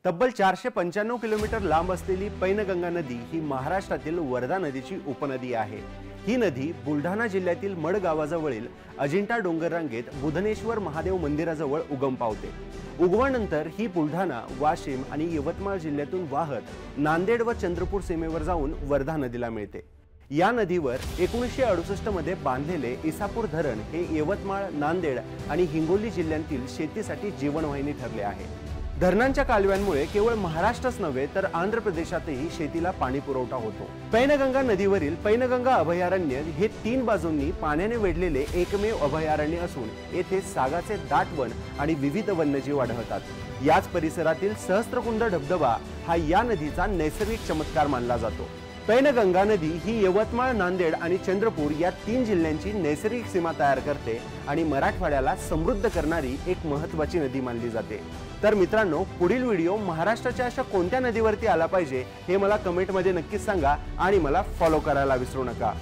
तब्बल 495 किलोमीटर लांब असलेली पैनगंगा नदी ही महाराष्ट्रातील वर्धा नदीची उपनदी आहे। ही नदी बुलढाणा जिल्ह्यातील मड गावाजवळील अजिंठा डोंगर रांगेत बुधनेश्वर महादेव मंदिराजवळ उगम पावते। उगमानंतर ही बुलढाणा, वाशिम आणि यवतमाळ जिल्ह्यातून वाहत नांदेड व चंद्रपूर सीमेवर जाऊन वर्धा नदीला मिळते। या नदीवर 1968 मध्ये बांधलेले इसापूर धरण हे यवतमाळ, नांदेड आणि हिंगोली जिल्ह्यांतील शेतीसाठी जीवनवाहिनी ठरले आहे। धरणांच्या कालव्यांमुळे केवळ महाराष्ट्रच नव्हे तर आंध्र प्रदेशातही शेतीला पाणी पुरवठा होतो। पैनगंगा नदीवरील पैनगंगा अभयारण्य हे 3 बाजूंनी पाण्याने वेढलेले एकमेव अभयारण्य असून येथे सागाचे दाट वन आणि विविध वन्यजीव आढळतात। याच परिसरातील सहस्त्रकुंड धबधबा हा या नदीचा नैसर्गिक चमत्कार मानला जातो। पैनगंगा नदी ही यवतमाळ, नांदेड आणि चंद्रपूर या 3 जिल्ह्यांची नैसर्गिक सीमा तयार करते आणि मराठवाड्याला समृद्ध करणारी एक महत्त्वाची नदी मानली जाते। तर मित्रांनो, पुढील व्हिडिओ महाराष्ट्राच्या अशा कोणत्या नदीवरती आला पाहिजे हे मला कमेंटमध्ये नक्कीच सांगा आणि मला फॉलो करायला विसरू नका।